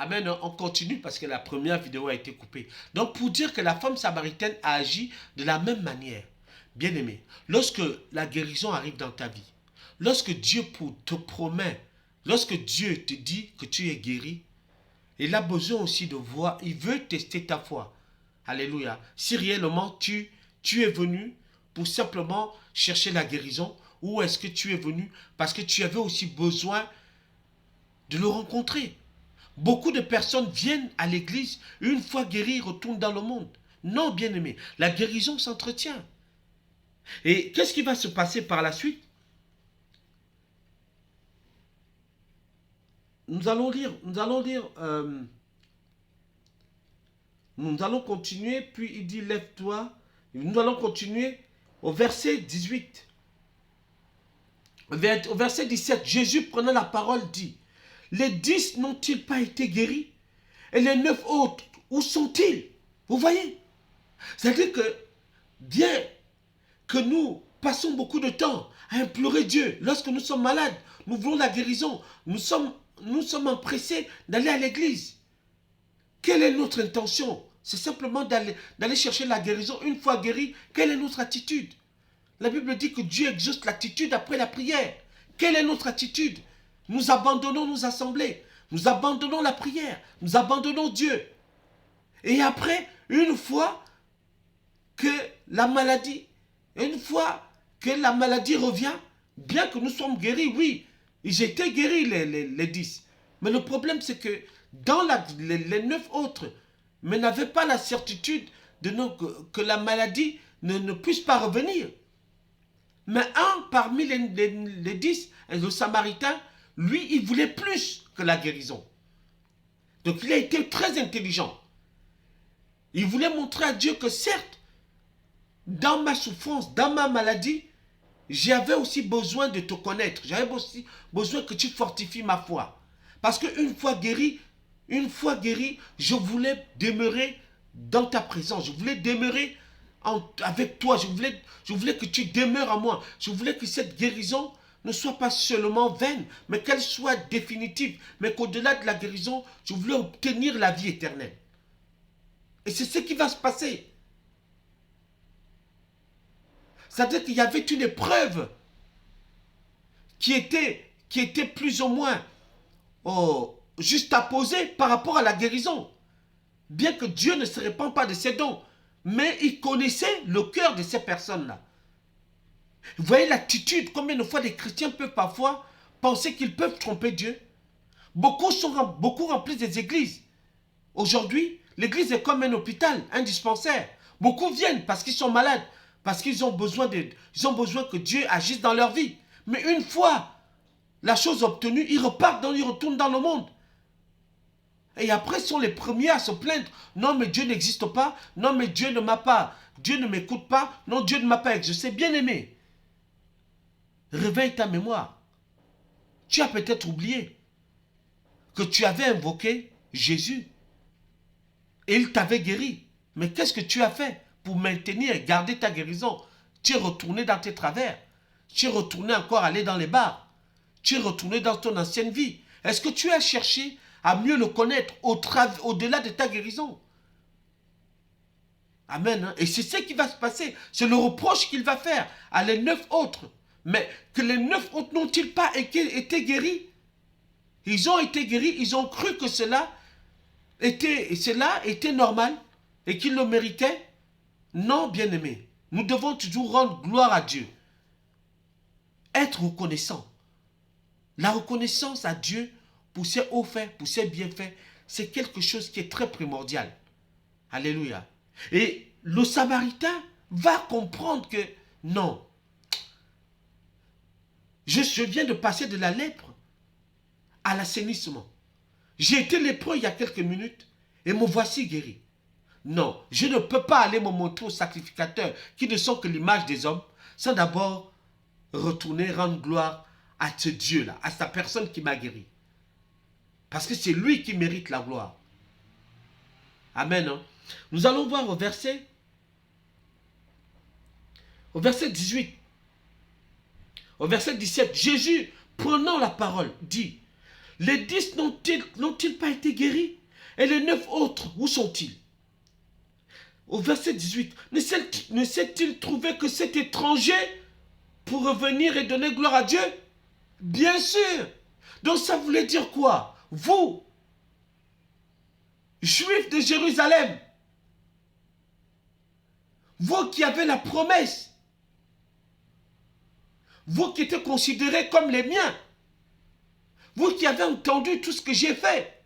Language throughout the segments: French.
Amen, on continue parce que la première vidéo a été coupée. Donc pour dire que la femme samaritaine a agi de la même manière. Bien aimé, lorsque la guérison arrive dans ta vie, lorsque Dieu te promet, lorsque Dieu te dit que tu es guéri, il a besoin aussi de voir, il veut tester ta foi. Alléluia. Si réellement tu es venu pour simplement chercher la guérison, ou est-ce que tu es venu parce que tu avais aussi besoin de le rencontrer. Beaucoup de personnes viennent à l'église, une fois guéris, retournent dans le monde. Non, bien-aimé, la guérison s'entretient. Et qu'est-ce qui va se passer par la suite? Nous allons lire, nous allons continuer, puis il dit lève-toi. Nous allons continuer au verset 18. Au verset 17, Jésus prenant la parole dit, les 10 n'ont-ils pas été guéris? Et les 9 autres, où sont-ils? Vous voyez? C'est-à-dire que bien que nous passons beaucoup de temps à implorer Dieu, lorsque nous sommes malades, nous voulons la guérison, nous sommes empressés d'aller à l'église. Quelle est notre intention? C'est simplement d'aller chercher la guérison. Une fois guéri, quelle est notre attitude? La Bible dit que Dieu exauce l'attitude après la prière. Quelle est notre attitude? Nous abandonnons nos assemblées, nous abandonnons la prière, nous abandonnons Dieu. Et après, une fois que la maladie revient, bien que nous sommes guéris, oui, ils étaient guéris les 10. Mais le problème c'est que dans les 9 autres, mais n'avaient pas la certitude que la maladie ne puisse pas revenir. Mais un parmi les 10, le Samaritain, lui, il voulait plus que la guérison. Donc il a été très intelligent. Il voulait montrer à Dieu que certes, dans ma souffrance, dans ma maladie, j'avais aussi besoin de te connaître. J'avais aussi besoin que tu fortifies ma foi. Parce qu'une fois guéri, je voulais demeurer dans ta présence. Je voulais demeurer avec toi. Je voulais que tu demeures en moi. Je voulais que cette guérison ne soit pas seulement vaine, mais qu'elle soit définitive. Mais qu'au-delà de la guérison, je voulais obtenir la vie éternelle. Et c'est ce qui va se passer. C'est-à-dire qu'il y avait une épreuve qui était plus ou moins juste à poser par rapport à la guérison. Bien que Dieu ne se répand pas de ses dons, mais il connaissait le cœur de ces personnes-là. Vous voyez l'attitude, combien de fois les chrétiens peuvent parfois penser qu'ils peuvent tromper Dieu. Beaucoup remplissent des églises. Aujourd'hui, l'église est comme un hôpital, un dispensaire. Beaucoup viennent parce qu'ils sont malades, parce qu'ils ont besoin que Dieu agisse dans leur vie. Mais une fois la chose obtenue, ils retournent dans le monde. Et après, ils sont les premiers à se plaindre. Non, mais Dieu n'existe pas. Non, mais Dieu ne m'a pas. Dieu ne m'écoute pas. Non, Dieu ne m'a pas exaucé. Bien aimé, réveille ta mémoire. Tu as peut-être oublié que tu avais invoqué Jésus et il t'avait guéri. Mais qu'est-ce que tu as fait pour maintenir et garder ta guérison? Tu es retourné dans tes travers. Tu es retourné encore aller dans les bars. Tu es retourné dans ton ancienne vie. Est-ce que tu as cherché à mieux le connaître au-delà de ta guérison? Amen. Hein? Et c'est ce qui va se passer. C'est le reproche qu'il va faire à les 9 autres. Mais que les 9 autres n'ont-ils pas été guéris? Ils ont été guéris, ils ont cru que cela était normal et qu'ils le méritaient. Non, bien-aimés, nous devons toujours rendre gloire à Dieu. Être reconnaissant. La reconnaissance à Dieu pour ses hauts faits, pour ses bienfaits, c'est quelque chose qui est très primordial. Alléluia. Et le Samaritain va comprendre que non, je viens de passer de la lèpre à l'assainissement. J'ai été lépreux il y a quelques minutes et me voici guéri. Non, je ne peux pas aller me montrer aux sacrificateurs qui ne sont que l'image des hommes sans d'abord retourner rendre gloire à ce Dieu-là, à sa personne qui m'a guéri. Parce que c'est lui qui mérite la gloire. Amen. Hein? Nous allons voir au verset 18. Au verset 17, Jésus, prenant la parole, dit, Les 10 n'ont-ils pas été guéris? Et les 9 autres, où sont-ils? Au verset 18, ne s'est-il trouvé que cet étranger pour revenir et donner gloire à Dieu? Bien sûr. Donc ça voulait dire quoi? Vous, Juifs de Jérusalem, vous qui avez la promesse, vous qui étiez considérés comme les miens, vous qui avez entendu tout ce que j'ai fait,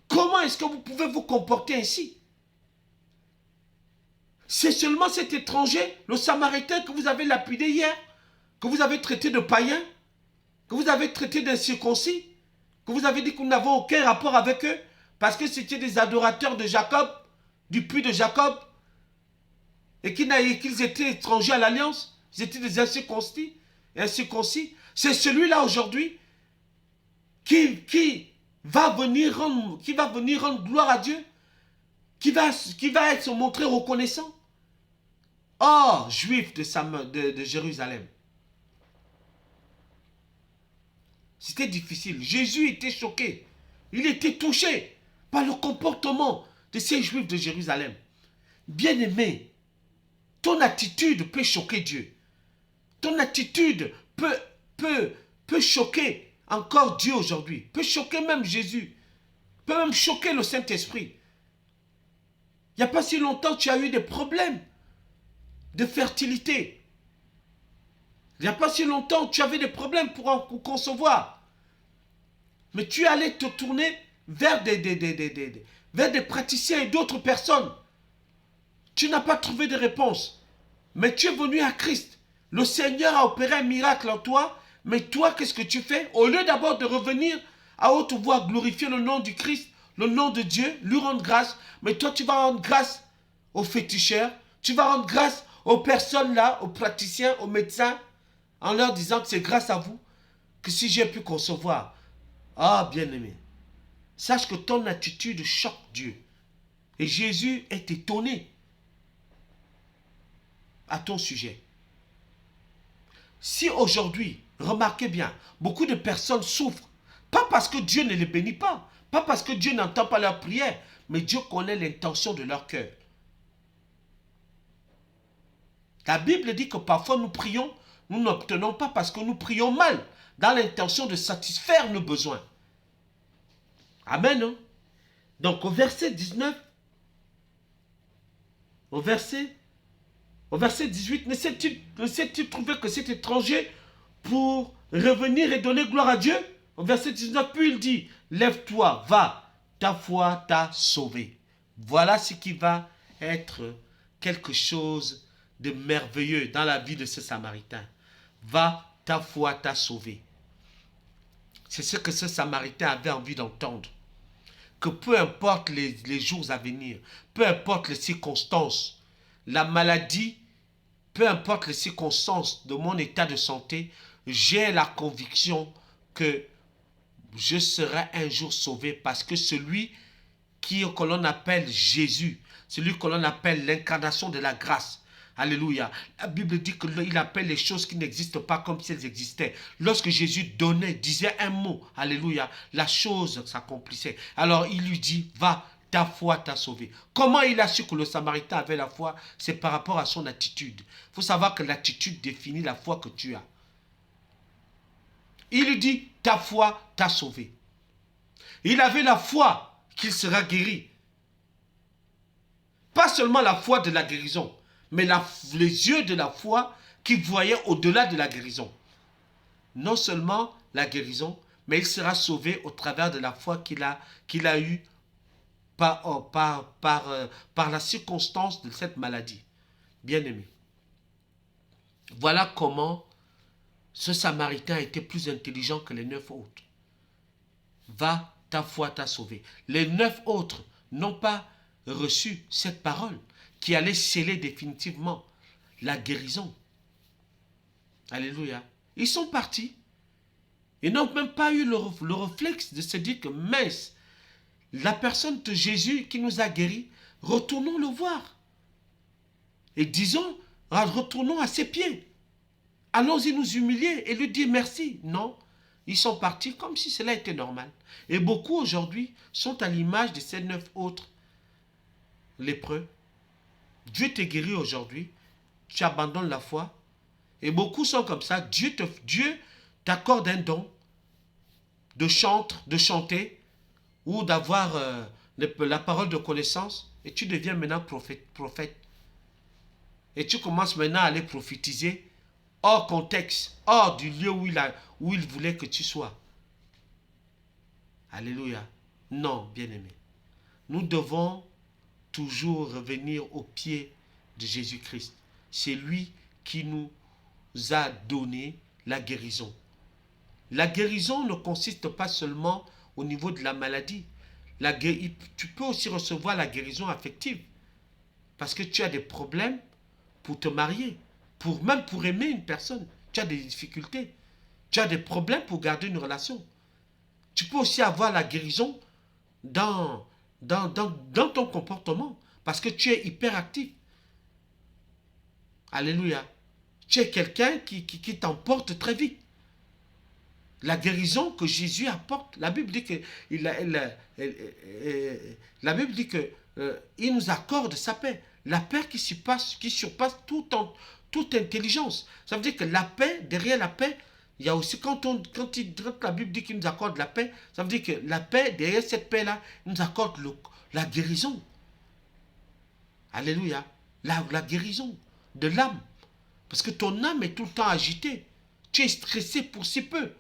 comment est-ce que vous pouvez vous comporter ainsi? C'est seulement cet étranger, le Samaritain que vous avez lapidé hier, que vous avez traité de païen, que vous avez traité d'incirconcis, que vous avez dit que nous n'avons aucun rapport avec eux, parce que c'était des adorateurs de Jacob, du puits de Jacob, et qu'ils étaient étrangers à l'alliance, ils étaient des incirconcis. C'est celui-là aujourd'hui qui va venir rendre gloire à Dieu, qui va se montrer reconnaissant. Oh, Juifs de Jérusalem. C'était difficile. Jésus était choqué. Il était touché par le comportement de ces Juifs de Jérusalem. Bien-aimé, ton attitude peut choquer Dieu. Ton attitude peut choquer encore Dieu aujourd'hui. Peut choquer même Jésus. Peut même choquer le Saint-Esprit. Il n'y a pas si longtemps, tu as eu des problèmes de fertilité. Il n'y a pas si longtemps, tu avais des problèmes pour concevoir. Mais tu allais te tourner vers des praticiens et d'autres personnes. Tu n'as pas trouvé de réponse. Mais tu es venu à Christ. Le Seigneur a opéré un miracle en toi. Mais toi, qu'est-ce que tu fais? Au lieu d'abord de revenir à haute voix, glorifier le nom du Christ, le nom de Dieu, lui rendre grâce. Mais toi, tu vas rendre grâce aux féticheurs. Tu vas rendre grâce aux personnes là, aux praticiens, aux médecins, en leur disant que c'est grâce à vous que si j'ai pu concevoir. Ah, bien-aimé, sache que ton attitude choque Dieu. Et Jésus est étonné à ton sujet. Si aujourd'hui, remarquez bien, beaucoup de personnes souffrent, pas parce que Dieu ne les bénit pas, pas parce que Dieu n'entend pas leurs prières, mais Dieu connaît l'intention de leur cœur. La Bible dit que parfois nous prions, nous n'obtenons pas parce que nous prions mal, dans l'intention de satisfaire nos besoins. Amen. Hein? Donc au verset 19, au verset 18, ne s'est-il trouvé que cet étranger pour revenir et donner gloire à Dieu? Au verset 19, puis il dit, lève-toi, va, ta foi t'a sauvé. Voilà ce qui va être quelque chose de merveilleux dans la vie de ce Samaritain. Va, ta foi t'a sauvé. C'est ce que ce Samaritain avait envie d'entendre. Que peu importe les jours à venir, peu importe les circonstances, la maladie, peu importe les circonstances de mon état de santé, j'ai la conviction que je serai un jour sauvé parce que celui que l'on appelle Jésus, celui que l'on appelle l'incarnation de la grâce, alléluia. La Bible dit qu'il appelle les choses qui n'existent pas comme si elles existaient. Lorsque Jésus disait un mot, alléluia, la chose s'accomplissait. Alors il lui dit, va, ta foi t'a sauvé. Comment il a su que le Samaritain avait la foi? C'est par rapport à son attitude. Il faut savoir que l'attitude définit la foi que tu as. Il lui dit, ta foi t'a sauvé. Il avait la foi qu'il sera guéri. Pas seulement la foi de la guérison, mais les yeux de la foi qui voyaient au-delà de la guérison. Non seulement la guérison, mais il sera sauvé au travers de la foi qu'il a eue par la circonstance de cette maladie. Bien-aimé. Voilà comment ce Samaritain était plus intelligent que les 9 autres. Va, ta foi t'a sauvé. Les 9 autres n'ont pas reçu cette parole qui allait sceller définitivement la guérison. Alléluia. Ils sont partis. Ils n'ont même pas eu le réflexe de se dire que mince, la personne de Jésus qui nous a guéris, retournons le voir. Et disons, retournons à ses pieds. Allons-y nous humilier et lui dire merci. Non, Ils sont partis comme si cela était normal. Et beaucoup aujourd'hui sont à l'image de ces 9 autres lépreux. Dieu te guérit aujourd'hui, tu abandonnes la foi. Et beaucoup sont comme ça. Dieu t'accorde un don de chanter ou d'avoir la parole de connaissance. Et tu deviens maintenant prophète. Et tu commences maintenant à aller prophétiser hors contexte, hors du lieu où il voulait que tu sois. Alléluia. Non, bien-aimé. Nous devons toujours revenir au pied de Jésus-Christ. C'est lui qui nous a donné la guérison. La guérison ne consiste pas seulement au niveau de la maladie. Tu peux aussi recevoir la guérison affective. Parce que tu as des problèmes pour te marier, même pour aimer une personne. Tu as des difficultés. Tu as des problèmes pour garder une relation. Tu peux aussi avoir la guérison dans ton comportement. Parce que tu es hyperactif. Alléluia. Tu es quelqu'un qui t'emporte très vite. La guérison que Jésus apporte, la Bible dit que il nous accorde sa paix. La paix qui surpasse toute intelligence. Ça veut dire que la paix, derrière la paix, il y a aussi, quand la Bible dit qu'il nous accorde la paix, ça veut dire que la paix, derrière cette paix-là, il nous accorde la guérison. Alléluia. La guérison de l'âme. Parce que ton âme est tout le temps agitée. Tu es stressé pour si peu.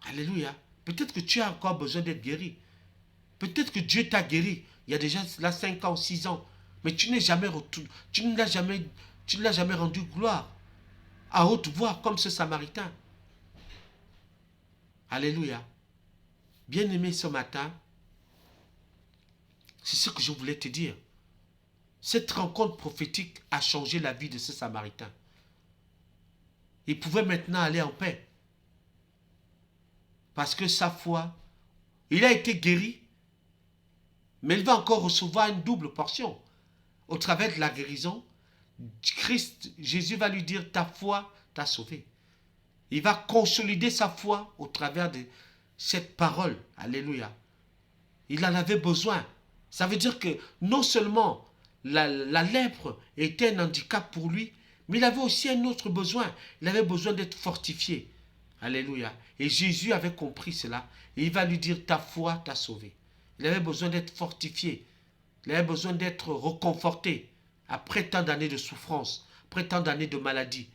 Alléluia. Peut-être que tu as encore besoin d'être guéri. Peut-être que Dieu t'a guéri il y a déjà là 5 ans, 6 ans. Mais tu ne l'as jamais rendu gloire à haute voix comme ce Samaritain. Alléluia. Bien-aimé, ce matin, c'est ce que je voulais te dire. Cette rencontre prophétique a changé la vie de ce Samaritain. Il pouvait maintenant aller en paix. Parce que sa foi, il a été guéri, mais il va encore recevoir une double portion. Au travers de la guérison, Jésus va lui dire, ta foi t'a sauvé. Il va consolider sa foi au travers de cette parole. Alléluia. Il en avait besoin. Ça veut dire que non seulement la lèpre était un handicap pour lui, mais il avait aussi un autre besoin. Il avait besoin d'être fortifié. Alléluia. Et Jésus avait compris cela. Et il va lui dire, ta foi t'a sauvé. Il avait besoin d'être fortifié. Il avait besoin d'être reconforté. Après tant d'années de souffrance, après tant d'années de maladie.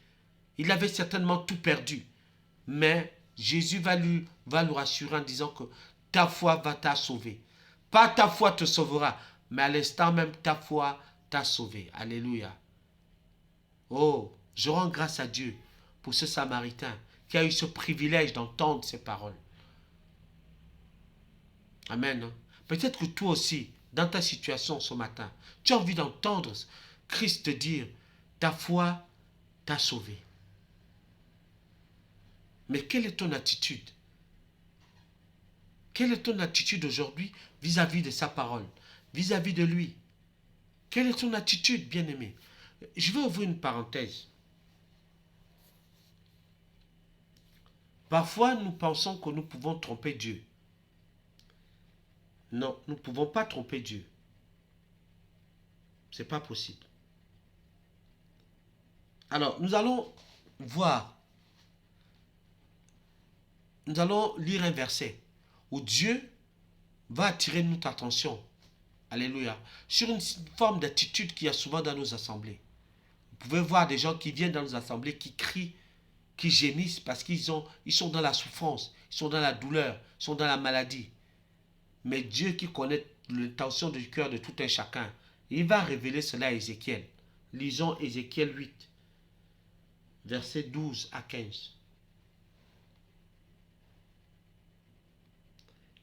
Il avait certainement tout perdu. Mais Jésus va le rassurer en disant que ta foi va t'a sauvé. Pas ta foi te sauvera, mais à l'instant même ta foi t'a sauvé. Alléluia. Oh, je rends grâce à Dieu pour ce Samaritain qui a eu ce privilège d'entendre ces paroles. Amen. Peut-être que toi aussi, dans ta situation ce matin, tu as envie d'entendre Christ te dire, ta foi t'a sauvé. Mais quelle est ton attitude? Quelle est ton attitude aujourd'hui vis-à-vis de sa parole, vis-à-vis de lui? Quelle est ton attitude, bien-aimé? Je vais ouvrir une parenthèse. Parfois, nous pensons que nous pouvons tromper Dieu. Non, nous ne pouvons pas tromper Dieu. Ce n'est pas possible. Alors, nous allons voir. Nous allons lire un verset où Dieu va attirer notre attention. Alléluia. Sur une forme d'attitude qu'il y a souvent dans nos assemblées. Vous pouvez voir des gens qui viennent dans nos assemblées, qui crient, qui gémissent parce qu'ils sont dans la souffrance, ils sont dans la douleur, ils sont dans la maladie. Mais Dieu qui connaît l'intention du cœur de tout un chacun, il va révéler cela à Ézéchiel. Lisons Ézéchiel 8, versets 12 à 15.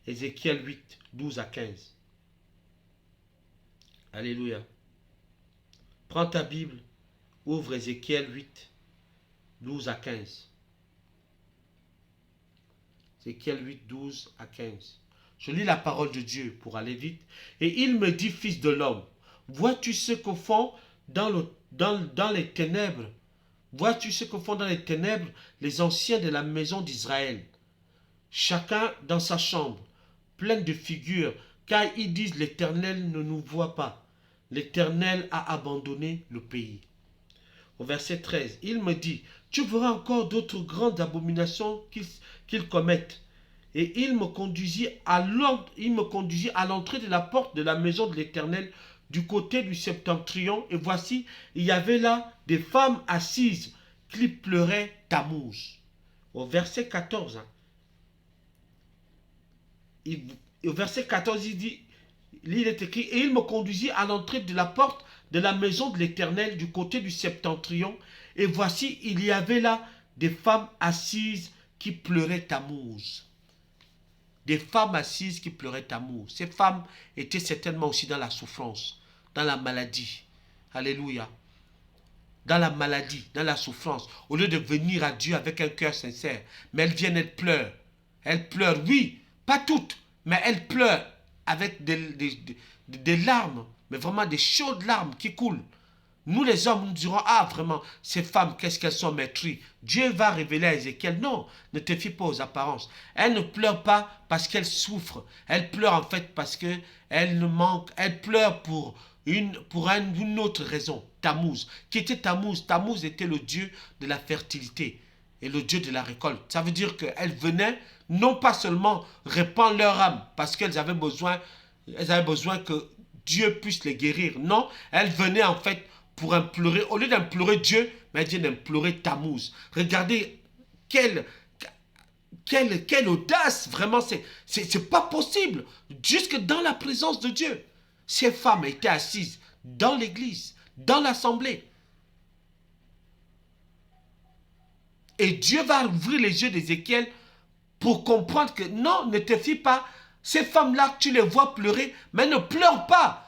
Ézéchiel 8, 12 à 15. Alléluia. Prends ta Bible, ouvre Ézéchiel 8, 12 à 15. Ézéchiel 8, 12 à 15. Je lis la parole de Dieu pour aller vite. Et il me dit, fils de l'homme, vois-tu ce qu'au fond, dans les ténèbres Vois-tu ce que font dans les ténèbres les anciens de la maison d'Israël, chacun dans sa chambre, pleine de figures, car ils disent l'Éternel ne nous voit pas. L'Éternel a abandonné le pays. Au verset 13, il me dit, tu verras encore d'autres grandes abominations qu'ils commettent. Et il me conduisit à l'entrée de la porte de la maison de l'Éternel du côté du septentrion. Et voici, il y avait là des femmes assises qui pleuraient Tammuz. Au verset 14, au verset 14, il est écrit, et il me conduisit à l'entrée de la porte de la maison de l'Éternel du côté du septentrion. Et voici, il y avait là des femmes assises qui pleuraient Tammuz. Des femmes assises qui pleuraient Tammuz. Ces femmes étaient certainement aussi dans la souffrance, dans la maladie. Alléluia. Dans la maladie, dans la souffrance. Au lieu de venir à Dieu avec un cœur sincère. Mais elles viennent, elles pleurent. Elles pleurent, oui, pas toutes, mais elles pleurent avec des larmes, mais vraiment des chaudes larmes qui coulent. Nous les hommes, nous dirons, ah vraiment, ces femmes, qu'est-ce qu'elles sont maîtries. Dieu va révéler à Ézéchiel, non, ne te fie pas aux apparences. Elles ne pleurent pas parce qu'elles souffrent. Elles pleurent en fait parce qu'elles ne manquent. Elles pleurent pour une autre raison. Tammuz. Qui était Tammuz? Tammuz était le dieu de la fertilité et le dieu de la récolte. Ça veut dire qu'elles venaient non pas seulement répandre leur âme parce qu'elles avaient besoin que Dieu puisse les guérir. Non, elles venaient en fait pour implorer, au lieu d'implorer Dieu, mais elle vient d'implorer Tammuz. Regardez quelle audace, vraiment, c'est pas possible. Jusque dans la présence de Dieu, ces femmes étaient assises dans l'église, dans l'assemblée. Et Dieu va ouvrir les yeux d'Ézéchiel pour comprendre que non, ne te fie pas. Ces femmes-là, tu les vois pleurer, mais ne pleure pas.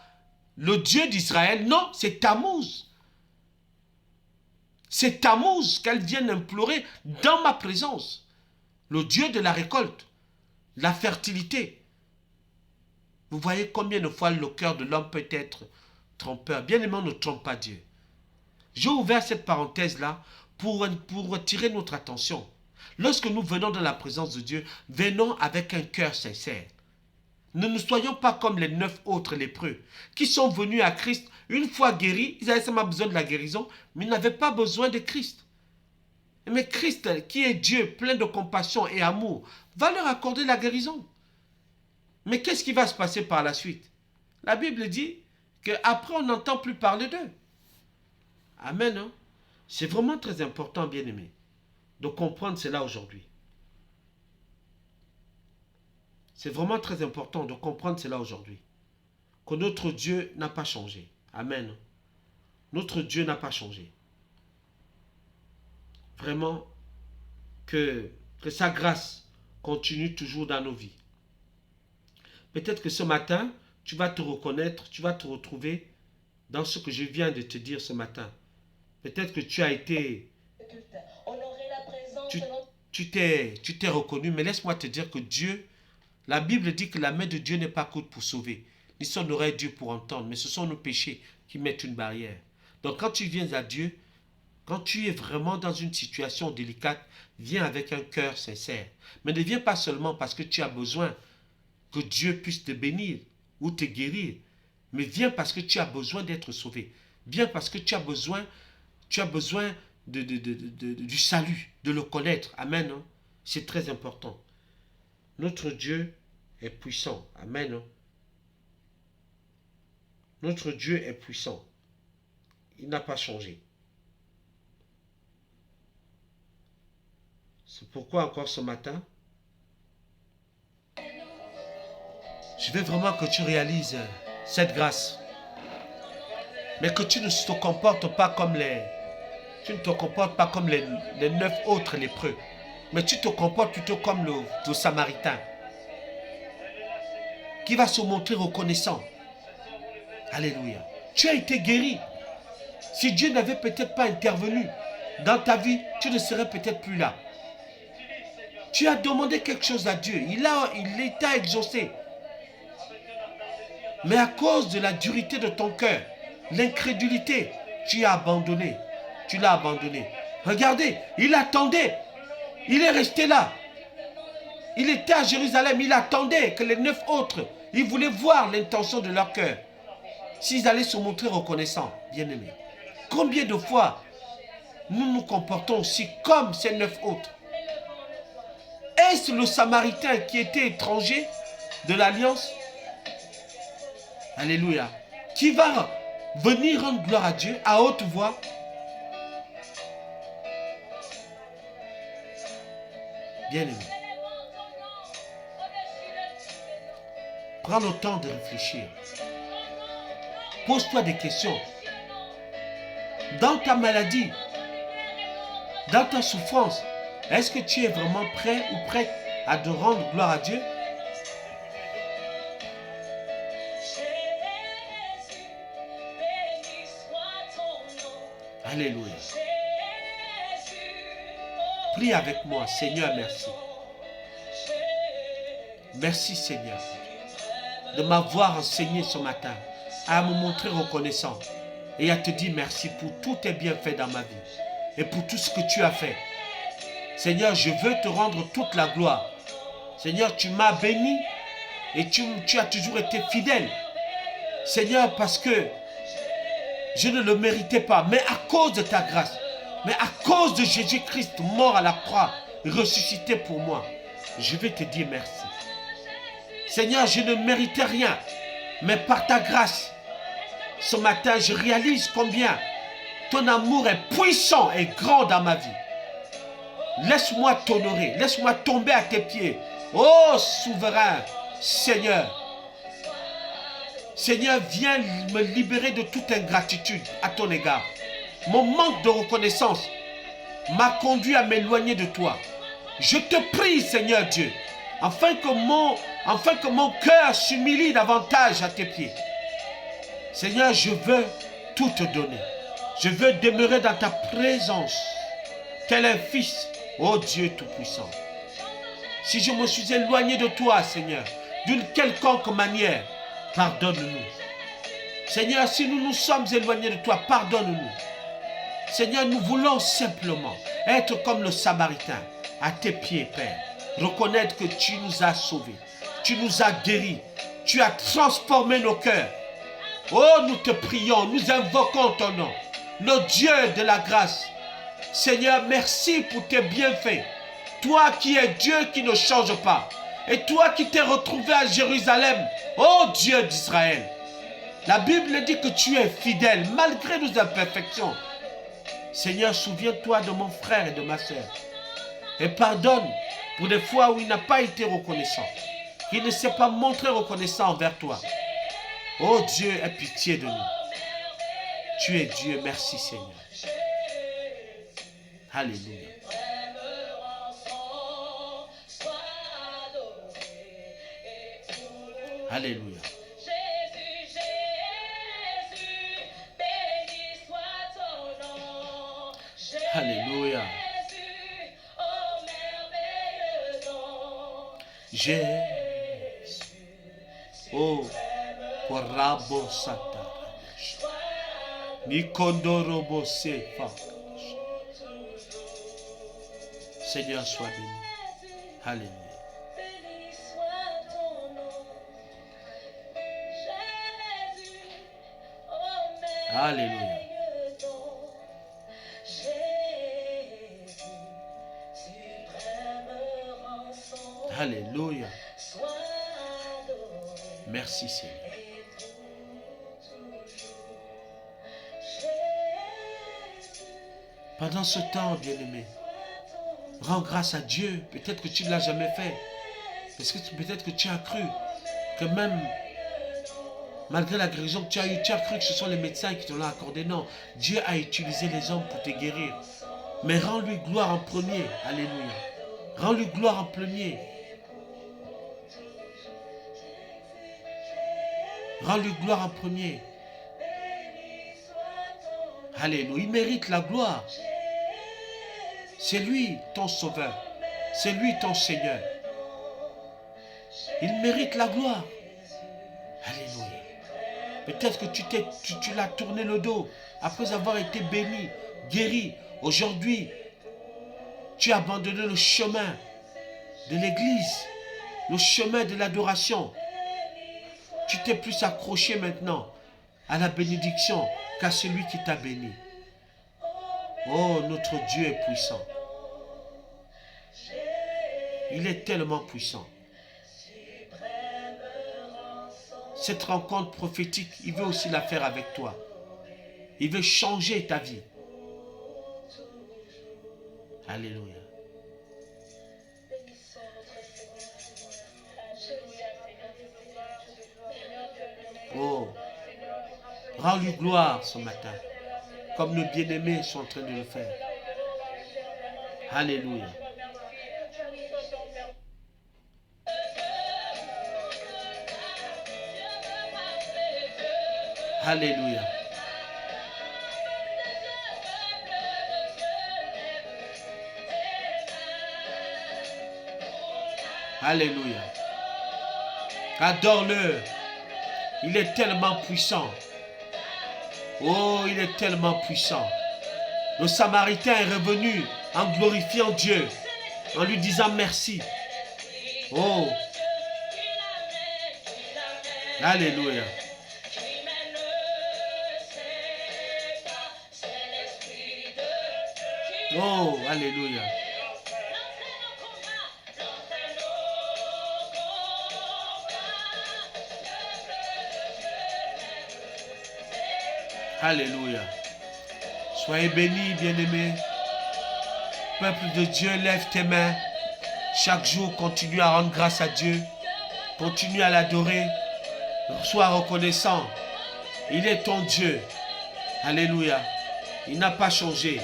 Le Dieu d'Israël, non, c'est Tammuz. C'est Tammuz qu'elles viennent implorer dans ma présence. Le Dieu de la récolte, la fertilité. Vous voyez combien de fois le cœur de l'homme peut être trompeur. Bien aimé, on ne trompe pas Dieu. J'ai ouvert cette parenthèse-là pour attirer notre attention. Lorsque nous venons dans la présence de Dieu, venons avec un cœur sincère. Ne soyons pas comme les 9 autres lépreux qui sont venus à Christ une fois guéris. Ils avaient seulement besoin de la guérison, mais ils n'avaient pas besoin de Christ. Mais Christ, qui est Dieu, plein de compassion et amour, va leur accorder la guérison. Mais qu'est-ce qui va se passer par la suite? La Bible dit qu'après on n'entend plus parler d'eux. Amen. Hein? C'est vraiment très important, bien-aimé, de comprendre cela aujourd'hui. C'est vraiment très important de comprendre cela aujourd'hui. Que notre Dieu n'a pas changé. Amen. Notre Dieu n'a pas changé. Vraiment, que sa grâce continue toujours dans nos vies. Peut-être que ce matin, tu vas te reconnaître, tu vas te retrouver dans ce que je viens de te dire ce matin. Peut-être que tu as été... Tu t'es reconnu, mais laisse-moi te dire que Dieu... La Bible dit que la main de Dieu n'est pas courte pour sauver, ni son oreille dure pour entendre, mais ce sont nos péchés qui mettent une barrière. Donc quand tu viens à Dieu, quand tu es vraiment dans une situation délicate, viens avec un cœur sincère. Mais ne viens pas seulement parce que tu as besoin que Dieu puisse te bénir ou te guérir, mais viens parce que tu as besoin d'être sauvé. Viens parce que tu as besoin du salut, de le connaître. Amen. Hein? C'est très important. Notre Dieu est puissant. Amen. Hein? Notre Dieu est puissant. Il n'a pas changé. C'est pourquoi encore ce matin, je veux vraiment que tu réalises cette grâce. Mais que tu ne te comportes pas comme les 9 autres lépreux. Mais tu te comportes plutôt comme le Samaritain. Qui va se montrer reconnaissant. Alléluia. Tu as été guéri. Si Dieu n'avait peut-être pas intervenu dans ta vie, tu ne serais peut-être plus là. Tu as demandé quelque chose à Dieu. Il t'a exaucé. Mais à cause de la dureté de ton cœur, l'incrédulité, tu as abandonné. Tu l'as abandonné. Regardez, il attendait. Il est resté là. Il était à Jérusalem. Il attendait que les 9 autres, ils voulaient voir l'intention de leur cœur. S'ils allaient se montrer reconnaissants, bien-aimés. Combien de fois nous nous comportons aussi comme ces 9 autres? Est-ce le Samaritain qui était étranger de l'Alliance? Alléluia. Qui va venir rendre gloire à Dieu à haute voix? Bien-aimé. Prends le temps de réfléchir. Pose-toi des questions. Dans ta maladie, dans ta souffrance, est-ce que tu es vraiment prêt ou prête à te rendre gloire à Dieu? Alléluia. Prie avec moi. Seigneur, merci. Merci, Seigneur, de m'avoir enseigné ce matin à me montrer reconnaissant et à te dire merci pour tous tes bienfaits dans ma vie et pour tout ce que tu as fait. Seigneur, je veux te rendre toute la gloire. Seigneur, tu m'as béni et tu as toujours été fidèle. Seigneur, parce que je ne le méritais pas, mais à cause de ta grâce, mais à cause de Jésus-Christ mort à la croix, ressuscité pour moi, je vais te dire merci. Seigneur, je ne méritais rien, mais par ta grâce, ce matin, je réalise combien ton amour est puissant et grand dans ma vie. Laisse-moi t'honorer, laisse-moi tomber à tes pieds. Oh souverain Seigneur. Seigneur, viens me libérer de toute ingratitude à ton égard. Mon manque de reconnaissance m'a conduit à m'éloigner de toi. Je te prie, Seigneur Dieu, afin que mon cœur s'humilie davantage à tes pieds. Seigneur, je veux tout te donner. Je veux demeurer dans ta présence, tel un fils, ô Dieu Tout-Puissant. Si je me suis éloigné de toi, Seigneur, d'une quelconque manière, pardonne-nous. Seigneur, si nous nous sommes éloignés de toi, pardonne-nous. Seigneur, nous voulons simplement être comme le Samaritain, à tes pieds, Père. Reconnaître que tu nous as sauvés, tu nous as guéris, tu as transformé nos cœurs. Oh, nous te prions, nous invoquons ton nom, le Dieu de la grâce. Seigneur, merci pour tes bienfaits. Toi qui es Dieu qui ne change pas. Et toi qui t'es retrouvé à Jérusalem, oh Dieu d'Israël. La Bible dit que tu es fidèle malgré nos imperfections. Seigneur, souviens-toi de mon frère et de ma soeur. Et pardonne pour des fois où il n'a pas été reconnaissant. Il ne s'est pas montré reconnaissant envers toi. Oh Dieu, aie pitié de nous. Tu es Dieu, merci Seigneur. Alléluia. Alléluia. Alléluia. Jésus. Oh, Korabo Sata. Nikondorobo Sefa. Seigneur, sois béni. Alléluia. Alléluia. Alléluia. Merci Seigneur. Pendant ce temps, bien-aimé, rends grâce à Dieu. Peut-être que tu ne l'as jamais fait. Parce que peut-être que tu as cru que même malgré la guérison que tu as eue, tu as cru que ce sont les médecins qui te l'ont accordé. Non, Dieu a utilisé les hommes pour te guérir. Mais rends-lui gloire en premier. Alléluia. Rends-lui gloire en premier. Rends-lui gloire en premier. Alléluia. Il mérite la gloire. C'est lui ton sauveur. C'est lui ton Seigneur. Il mérite la gloire. Alléluia. Peut-être que tu l'as tourné le dos après avoir été béni, guéri. Aujourd'hui, tu as abandonné le chemin de l'église, le chemin de l'adoration. Tu t'es plus accroché maintenant à la bénédiction qu'à celui qui t'a béni. Oh, notre Dieu est puissant. Il est tellement puissant. Cette rencontre prophétique, il veut aussi la faire avec toi. Il veut changer ta vie. Alléluia. Oh, rends-lui gloire ce matin, comme nos bien-aimés sont en train de le faire. Alléluia. Alléluia. Alléluia. Adore-le. Il est tellement puissant. Oh, il est tellement puissant. Le Samaritain est revenu en glorifiant Dieu, en lui disant merci. Oh. Alléluia. Oh, alléluia. Alléluia. Soyez bénis, bien-aimés. Peuple de Dieu, lève tes mains. Chaque jour, continue à rendre grâce à Dieu. Continue à l'adorer. Sois reconnaissant. Il est ton Dieu. Alléluia. Il n'a pas changé.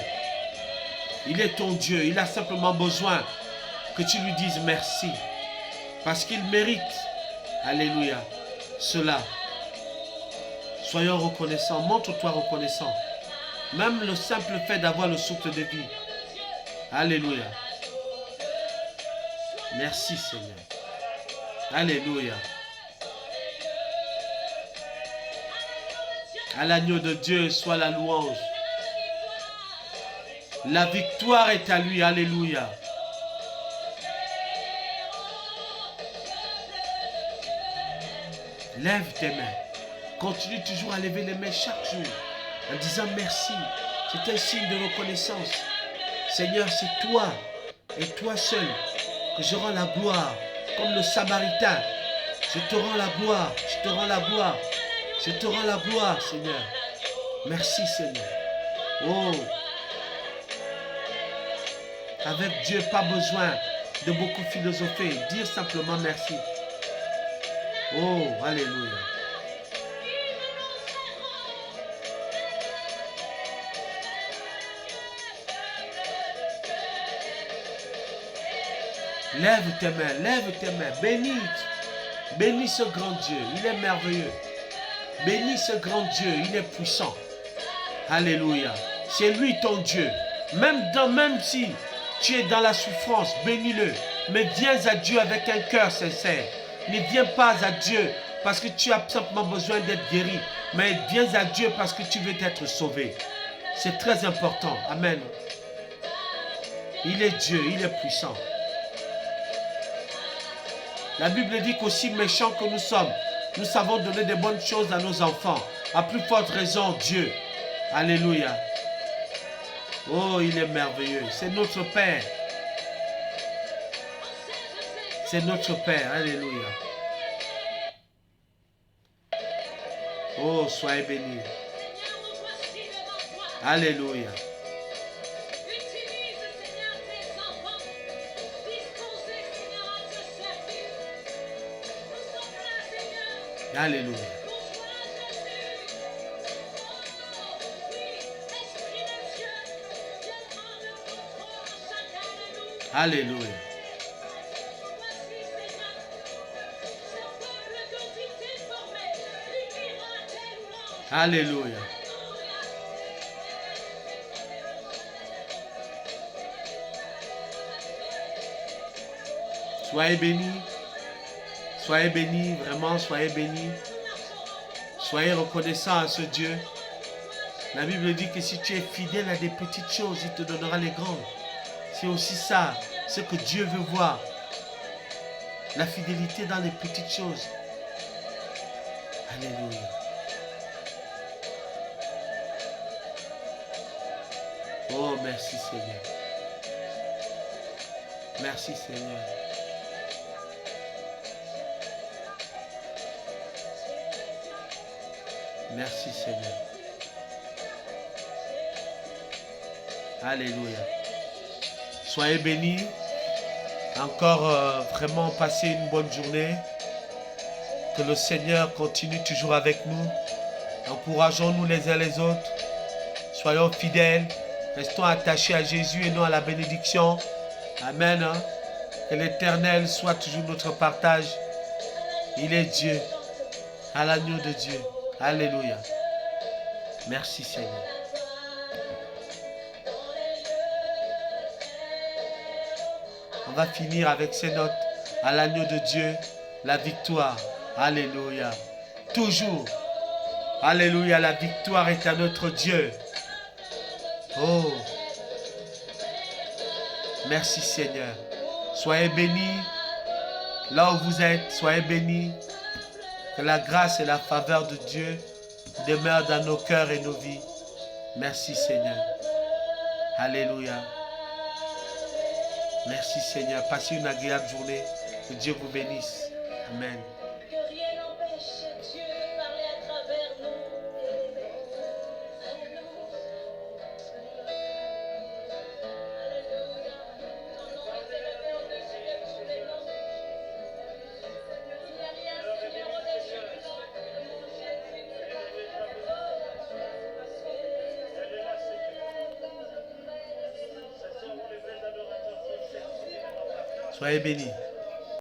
Il est ton Dieu. Il a simplement besoin que tu lui dises merci. Parce qu'il mérite. Alléluia. Cela. Soyons reconnaissants. Montre-toi reconnaissant. Même le simple fait d'avoir le souffle de vie. Alléluia. Merci Seigneur. Alléluia. À l'agneau de Dieu soit la louange. La victoire est à lui. Alléluia. Lève tes mains. Continue toujours à lever les mains chaque jour en disant merci. C'est un signe de reconnaissance. Seigneur, c'est toi et toi seul que je rends la gloire. Comme le Samaritain. Je te rends la gloire. Je te rends la gloire. Je te rends la gloire, Seigneur. Merci, Seigneur. Oh. Avec Dieu, pas besoin de beaucoup philosopher. Dire simplement merci. Oh, alléluia. Lève tes mains, bénis. Bénis ce grand Dieu, il est merveilleux. Bénis ce grand Dieu, il est puissant. Alléluia. C'est lui ton Dieu. Même si tu es dans la souffrance, bénis-le. Mais viens à Dieu avec un cœur sincère. Ne viens pas à Dieu parce que tu as simplement besoin d'être guéri. Mais viens à Dieu parce que tu veux être sauvé. C'est très important. Amen. Il est Dieu, il est puissant. La Bible dit qu'aussi méchants que nous sommes, nous savons donner de bonnes choses à nos enfants. À plus forte raison, Dieu. Alléluia. Oh, il est merveilleux. C'est notre Père. C'est notre Père. Alléluia. Oh, soyez bénis. Alléluia. Alléluia. Alléluia. Alléluia. Soyez bénis. Soyez bénis, vraiment, soyez bénis. Soyez reconnaissants à ce Dieu. La Bible dit que si tu es fidèle à des petites choses, il te donnera les grandes. C'est aussi ça, ce que Dieu veut voir. La fidélité dans les petites choses. Alléluia. Oh, merci Seigneur. Merci Seigneur. Merci Seigneur. Alléluia. Soyez bénis. Encore vraiment passez une bonne journée. Que le Seigneur continue toujours avec nous. Encourageons-nous les uns les autres. Soyons fidèles. Restons attachés à Jésus et non à la bénédiction. Amen. Que l'Éternel soit toujours notre partage. Il est Dieu. À l'agneau de Dieu. Alléluia. Merci Seigneur. On va finir avec ces notes. À l'agneau de Dieu, la victoire. Alléluia. Toujours. Alléluia. La victoire est à notre Dieu. Oh. Merci Seigneur. Soyez bénis. Là où vous êtes, soyez bénis. Que la grâce et la faveur de Dieu demeurent dans nos cœurs et nos vies. Merci Seigneur. Alléluia. Merci Seigneur. Passez une agréable journée. Que Dieu vous bénisse. Amen. Que rien n'empêche Dieu de parler à travers nous. Alléluia. Ton nom est élevé au-dessus de tous les noms. Il n'y a rien, Seigneur, au-dessus du nom de Jésus. Soyez bénis.